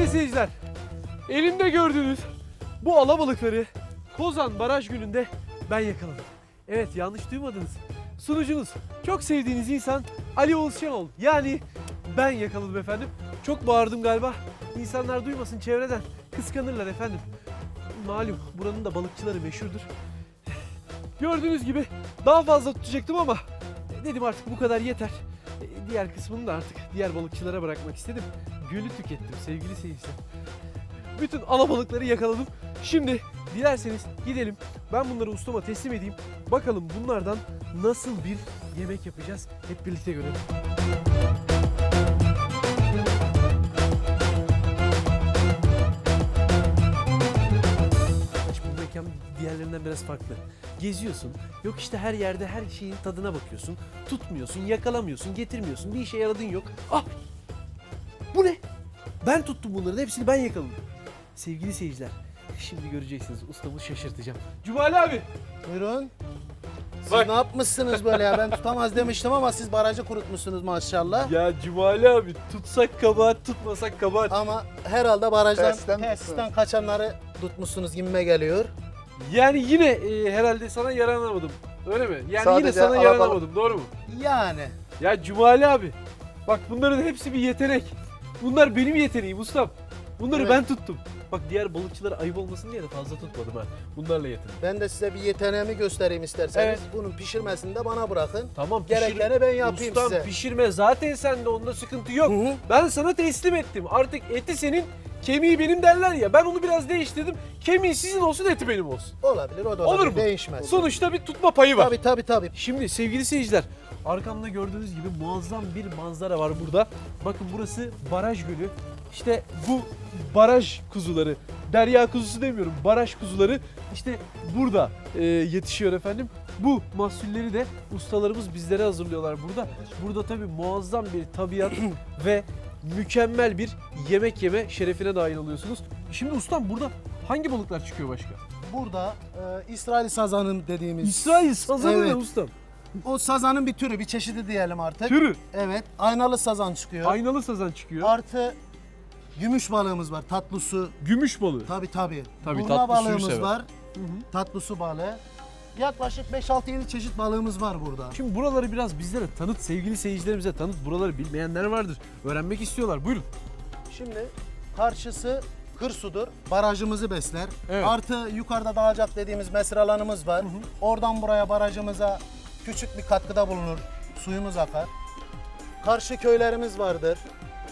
seyirciler, elimde gördüğünüz bu alabalıkları Kozan Baraj Gölü'nde ben yakaladım. Evet, yanlış duymadınız. Sunucunuz, çok sevdiğiniz insan Ali Oğuz Şenol. Yani ben yakaladım efendim. Çok bağırdım galiba. İnsanlar duymasın, çevreden kıskanırlar efendim. Malum buranın da balıkçıları meşhurdur. Gördüğünüz gibi daha fazla tutacaktım ama dedim artık bu kadar yeter. Diğer kısmını da artık diğer balıkçılara bırakmak istedim. Gölü tükettim sevgili seyirciler. Bütün alabalıkları yakaladım. Şimdi dilerseniz gidelim. Ben bunları ustama teslim edeyim. Bakalım bunlardan nasıl bir yemek yapacağız. Hep birlikte görelim. Bu mekan diğerlerinden biraz farklı. Geziyorsun. Yok işte her yerde her şeyin tadına bakıyorsun. Tutmuyorsun, yakalamıyorsun, getirmiyorsun. Bir işe yaradığın yok. Ah! Bu ne? Ben tuttum bunların hepsini, ben yakaladım. Sevgili seyirciler, şimdi göreceksiniz, ustamı şaşırtacağım. Cumali abi. Buyurun. Siz Bak. ne yapmışsınız böyle ya? Ben tutamaz demiştim ama siz barajı kurutmuşsunuz maşallah. Ya Cumali abi, tutsak kabahat, tutmasak kabahat. Ama herhalde barajdan, Tesisten tesisten kaçanları tutmuşsunuz gibime geliyor. Yani yine herhalde sana yaranamadım. Öyle mi? Yani Sadece yine sana alabalık- yaranamadım, doğru mu? Yani. Ya Cumali abi, bak bunların hepsi bir yetenek. Bunlar benim yeteneğim ustam. Bunları Evet. ben tuttum. Bak diğer balıkçılara ayıp olmasın diye de fazla tutmadım ha. Bunlarla yetindim. Ben de size bir yeteneğimi göstereyim isterseniz. Evet. Bunun pişirmesini de bana bırakın. Tamam, Gerekeni ben yapayım ustam, size. pişirme zaten sende, onda sıkıntı yok. Hı hı. Ben sana teslim ettim. Artık eti senin, kemiği benim derler ya. Ben onu biraz değiştirdim. Kemiği sizin olsun, eti benim olsun. Olabilir, o da Olur olabilir. mu? Değişmez. Sonuçta bir tutma payı var. Tabii. Şimdi sevgili seyirciler, arkamda gördüğünüz gibi muazzam bir manzara var burada. Bakın burası baraj gölü. İşte bu baraj kuzuları, derya kuzusu demiyorum, baraj kuzuları işte burada yetişiyor efendim. Bu mahsulleri de ustalarımız bizlere hazırlıyorlar burada. Burada tabii muazzam bir tabiat ve mükemmel bir yemek yeme şerefine dahil oluyorsunuz. Şimdi ustam, burada hangi balıklar çıkıyor başka? Burada İsrail sazanı dediğimiz. İsrail sazanı Evet. ne ustam? O sazanın bir türü, bir çeşidi diyelim artık. Türü. Evet. Aynalı sazan çıkıyor. Aynalı sazan çıkıyor. Artı gümüş balığımız var. Tatlı su. Gümüş balığı. Tabii. Tabii, Burma tatlı suyu balığımız sever. var. Tatlı su balığı. Yaklaşık 5-6-7 çeşit balığımız var burada. Şimdi buraları biraz bizlere tanıt, sevgili seyircilerimize tanıt. Buraları bilmeyenler vardır. Öğrenmek istiyorlar. Buyurun. Şimdi karşısı Kırsu'dur. Barajımızı besler. Evet. Artı yukarıda Dağcak dediğimiz mesir alanımız var. Oradan buraya barajımıza küçük bir katkıda bulunur. Suyumuz akar. Karşı köylerimiz vardır.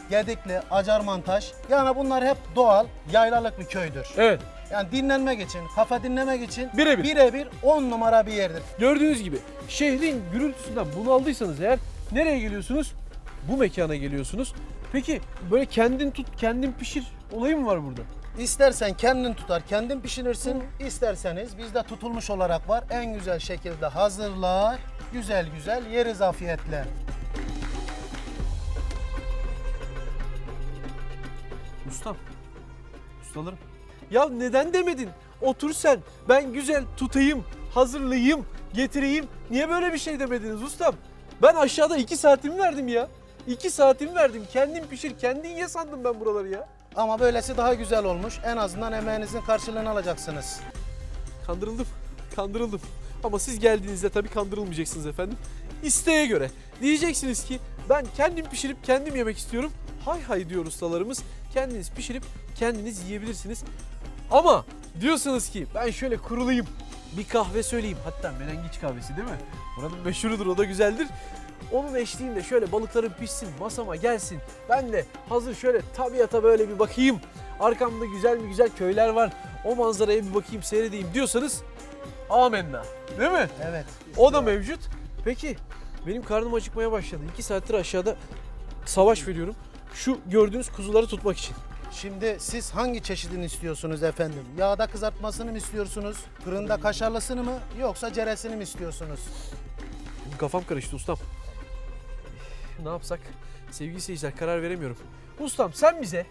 Gedikli, Acarmantaş. Yani bunlar hep doğal, yaylalık bir köydür. Evet. Yani dinlenmek için, kafa dinlemek için Birebir. birebir 10 numara bir yerdir. Gördüğünüz gibi şehrin gürültüsünden bunaldıysanız eğer nereye geliyorsunuz? Bu mekana geliyorsunuz. Peki böyle kendin tut, kendin pişir olayı mı var burada? İstersen kendin tutar, kendin pişirirsin. İsterseniz bizde tutulmuş olarak var. En güzel şekilde hazırlar, güzel güzel yeriz afiyetle. Ustam. Ustalarım. Ya neden demedin? Otur sen. Ben güzel tutayım, hazırlayayım, getireyim. Niye böyle bir şey demediniz ustam? Ben aşağıda 2 saatimi verdim ya. 2 saatimi verdim. Kendin pişir, kendin ye sandım ben buraları ya. Ama böylesi daha güzel olmuş. En azından emeğinizin karşılığını alacaksınız. Kandırıldım. Kandırıldım. Ama siz geldiğinizde tabii kandırılmayacaksınız efendim. İsteğe göre. Diyeceksiniz ki ben kendim pişirip kendim yemek istiyorum. Hay hay diyor ustalarımız. Kendiniz pişirip kendiniz yiyebilirsiniz. Ama diyorsanız ki ben şöyle kurulayım, bir kahve söyleyeyim. Hatta menengiç kahvesi değil mi? Buranın meşhurudur, o da güzeldir. Onun eşliğinde şöyle balıklarım pişsin, masama gelsin. Ben de hazır şöyle tabiata böyle bir bakayım. Arkamda güzel mi güzel köyler var. O manzaraya bir bakayım, seyredeyim diyorsanız amenna. Değil mi? Evet. O da mevcut. Peki benim karnım acıkmaya başladı. 2 saattir aşağıda savaş veriyorum. Şu gördüğünüz kuzuları tutmak için. Şimdi siz hangi çeşidini istiyorsunuz efendim? Yağda kızartmasını mı istiyorsunuz? Fırında kaşarlısını mı? Yoksa ceresini mi istiyorsunuz? Kafam karıştı ustam. Ne yapsak? Sevgili seyirciler, karar veremiyorum. Ustam sen bize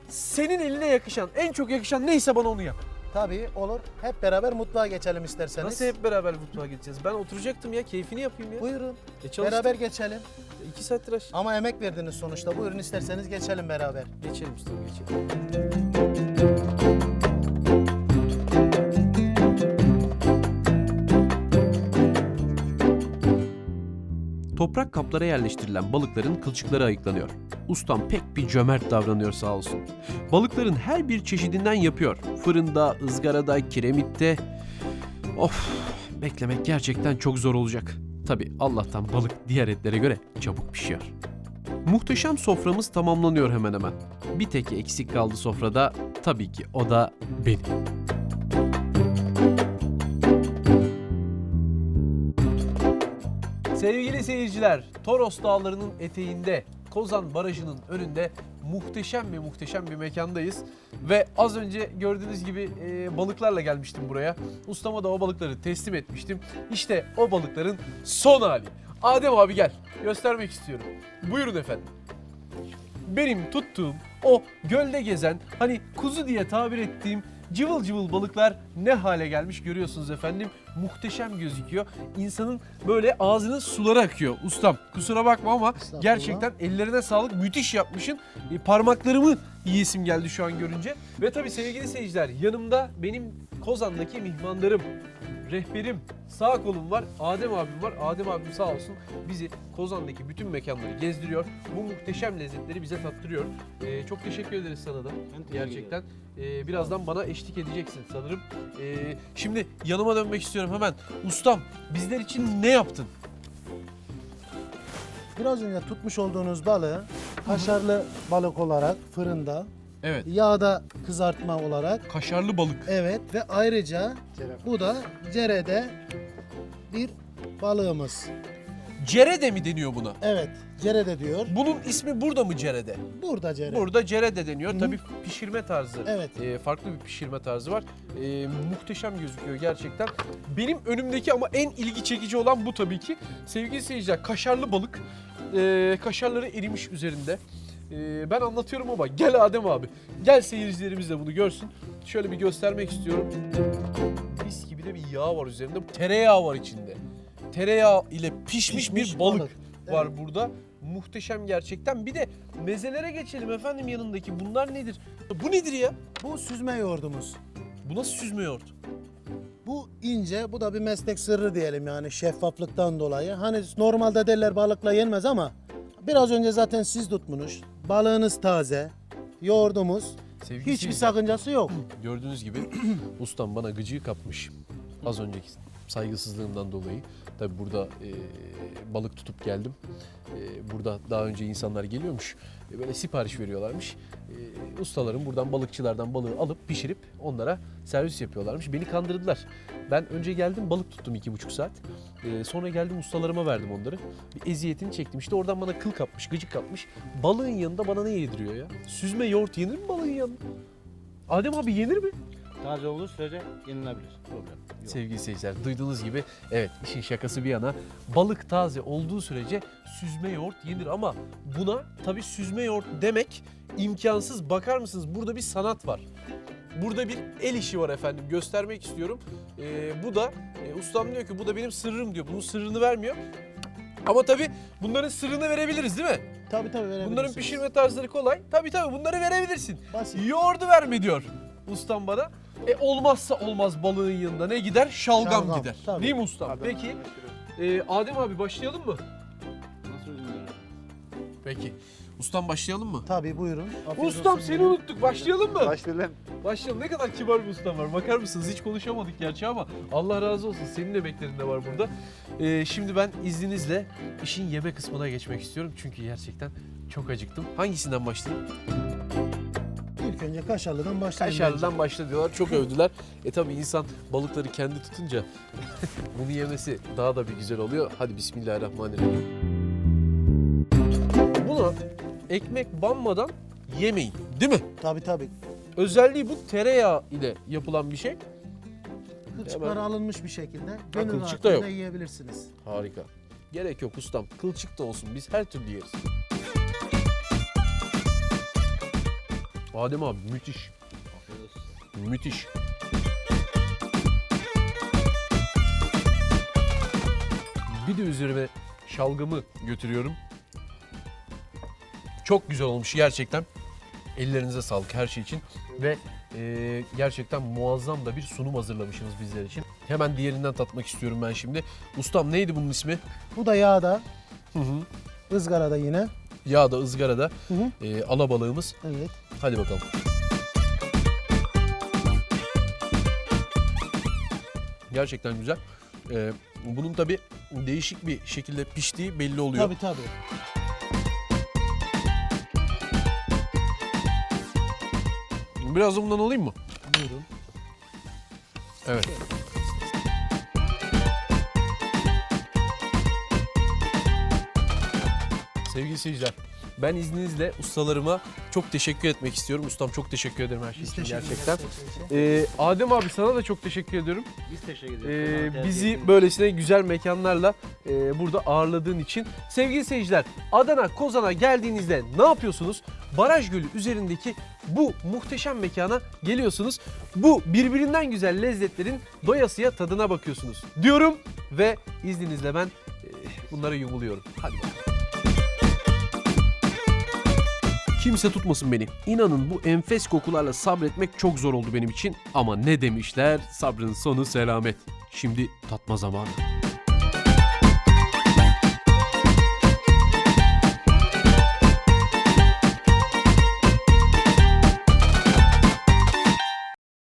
senin eline yakışan, en çok yakışan neyse bana onu yap. Tabii olur. Hep beraber mutfağa geçelim isterseniz. Nasıl hep beraber mutfağa gideceğiz? Ben oturacaktım ya, keyfini yapayım ya. Buyurun. Çalıştım. Beraber geçelim. 2 saattir aç. Ama emek verdiniz sonuçta. Buyurun isterseniz geçelim beraber. Geçelim ustam, geçelim. Toprak kaplara yerleştirilen balıkların kılçıkları ayıklanıyor. Ustam pek bir cömert davranıyor sağ olsun. Balıkların her bir çeşidinden yapıyor. Fırında, ızgarada, kiremitte. Of, beklemek gerçekten çok zor olacak. Tabi Allah'tan balık diğer etlere göre çabuk pişiyor. Muhteşem soframız tamamlanıyor hemen hemen. Bir tek eksik kaldı sofrada. Tabii ki o da benim. Sevgili seyirciler, Toros Dağları'nın eteğinde, Kozan Barajı'nın önünde muhteşem bir mekandayız. Ve az önce gördüğünüz gibi balıklarla gelmiştim buraya. Ustama da o balıkları teslim etmiştim. İşte o balıkların son hali. Adem abi gel, göstermek istiyorum. Buyurun efendim. Benim tuttuğum o gölde gezen, hani kuzu diye tabir ettiğim cıvıl cıvıl balıklar ne hale gelmiş görüyorsunuz efendim. Muhteşem gözüküyor. İnsanın böyle ağzının suları akıyor. Ustam kusura bakma ama gerçekten ellerine sağlık, müthiş yapmışsın. Parmaklarımı yiyesim geldi şu an görünce. Ve tabii sevgili seyirciler, yanımda benim Kozan'daki mihmandarım, rehberim, sağ kolum var, Adem abim var. Adem abim sağ olsun bizi Kozan'daki bütün mekanları gezdiriyor. Bu muhteşem lezzetleri bize tattırıyor. Çok teşekkür ederiz sana da. Gerçekten. Birazdan bana eşlik edeceksin sanırım. Şimdi yanıma dönmek istiyorum hemen. Ustam, bizler için ne yaptın? Biraz önce tutmuş olduğunuz balığı kaşarlı balık olarak fırında, Evet. yağda kızartma olarak, Kaşarlı balık. evet, ve ayrıca bu da cerede bir balığımız. Cerede mi deniyor buna? Evet, cerede diyor. Bunun ismi burada mı cerede? Burada cerede. Burada cerede deniyor. Tabii pişirme tarzı. Evet. Farklı bir pişirme tarzı var. Muhteşem gözüküyor gerçekten. Benim önümdeki ama en ilgi çekici olan bu tabii ki. Sevgili seyirciler, kaşarlı balık. Kaşarları erimiş üzerinde. Ben anlatıyorum ama gel Adem abi. Gel seyircilerimiz de bunu görsün. Şöyle bir göstermek istiyorum. Mis gibi de bir yağ var üzerinde. Tereyağı var içinde. Tereyağı ile pişmiş bir balık var Evet. burada. Muhteşem gerçekten. Bir de mezelere geçelim efendim yanındaki. Bunlar nedir? Bu nedir ya? Bu süzme yoğurdumuz. Bu nasıl süzme yoğurt? Bu ince, bu da bir meslek sırrı diyelim yani şeffaflıktan dolayı. Hani normalde derler balıkla yenmez ama biraz önce zaten siz tutmuş. Balığınız taze, yoğurdumuz. Sevgili Hiçbir seyirciler, sakıncası yok. gördüğünüz gibi ustam bana gıcığı kapmış. Az önceki saygısızlığımdan dolayı. Tabi burada balık tutup geldim. Burada daha önce insanlar geliyormuş. Böyle sipariş veriyorlarmış. Ustalarım buradan, balıkçılardan balığı alıp pişirip onlara servis yapıyorlarmış. Beni kandırdılar. Ben önce geldim, balık tuttum 2,5 saat. Sonra geldim, ustalarıma verdim onları. Bir eziyetini çektim. İşte oradan bana kıl kapmış, gıcık kapmış. Balığın yanında bana ne yediriyor ya? Süzme yoğurt yenir mi balığın yanında? Adem abi yenir mi? Taze olduğu sürece yenilebilir. Problem yok. Sevgili seyirciler, duyduğunuz gibi evet, işin şakası bir yana, balık taze olduğu sürece süzme yoğurt yenir ama buna tabii süzme yoğurt demek imkansız. Bakar mısınız? Burada bir sanat var. Burada bir el işi var efendim. Göstermek istiyorum. Bu da ustam diyor ki bu da benim sırrım diyor. Bunun sırrını vermiyor. Ama tabii bunların sırrını verebiliriz değil mi? Tabii verebilirsiniz. Bunların pişirme tarzları kolay. Tabii bunları verebilirsin. Basit. Yoğurdu verme diyor ustam bana. Olmazsa olmaz balığın yanında ne gider? Şalgam gider. Tabii. Değil mi ustam? Tabii. Peki Adem abi başlayalım mı? Nasıl üzülüyorum? Peki. Ustam başlayalım mı? Tabii buyurun. Afiyet Ustam olsun. seni unuttuk. Başlayalım mı? Başlayalım. Başlayalım. Ne kadar kibar bir ustam var. Bakar mısınız? Hiç konuşamadık gerçi ama Allah razı olsun. Senin emeklerin de var burada. Şimdi ben izninizle işin yeme kısmına geçmek istiyorum. Çünkü gerçekten çok acıktım. Hangisinden başlayayım? İlk önce kaşarlıdan başlayalım. Kaşarlıdan başla diyorlar. Çok övdüler. Tabii insan balıkları kendi tutunca bunu yemesi daha da bir güzel oluyor. Hadi bismillahirrahmanirrahim. Bunu ekmek banmadan yemeyin. Değil mi? Tabii. Özelliği bu, tereyağı ile yapılan bir şey. Kılçıkları Hemen. alınmış bir şekilde gönül kılçık da rahatlığıyla yok. yiyebilirsiniz. Harika. Gerek yok ustam. Kılçık da olsun. Biz her türlü yeriz. Adem abi müthiş. Afiyet olsun. Müthiş. Bir de üzerine şalgamı götürüyorum. Çok güzel olmuş gerçekten. Ellerinize sağlık her şey için. Ve gerçekten muazzam da bir sunum hazırlamışsınız bizler için. Hemen diğerinden tatmak istiyorum ben şimdi. Ustam neydi bunun ismi? Bu da yağda, Hı hı. ızgarada yine. Yağda, ızgarada Hı hı. alabalığımız. Evet. Hadi bakalım. Gerçekten güzel. Bunun tabi değişik bir şekilde piştiği belli oluyor. Tabii tabii. Biraz da bundan alayım mı? Buyurun. Evet. Sevgili seyirciler, ben izninizle ustalarıma çok teşekkür etmek istiyorum. Ustam çok teşekkür ederim her şey için gerçekten. Adem abi sana da çok teşekkür ediyorum. Biz teşekkür ederiz. Bizi böylesine güzel mekanlarla burada ağırladığın için. Sevgili seyirciler, Adana, Kozan'a geldiğinizde ne yapıyorsunuz? Baraj Gölü üzerindeki bu muhteşem mekana geliyorsunuz. Bu birbirinden güzel lezzetlerin doyasıya tadına bakıyorsunuz diyorum ve izninizle ben bunlara yumuluyorum. Hadi bakalım. Kimse tutmasın beni. İnanın bu enfes kokularla sabretmek çok zor oldu benim için. Ama ne demişler? Sabrın sonu selamet. Şimdi tatma zamanı.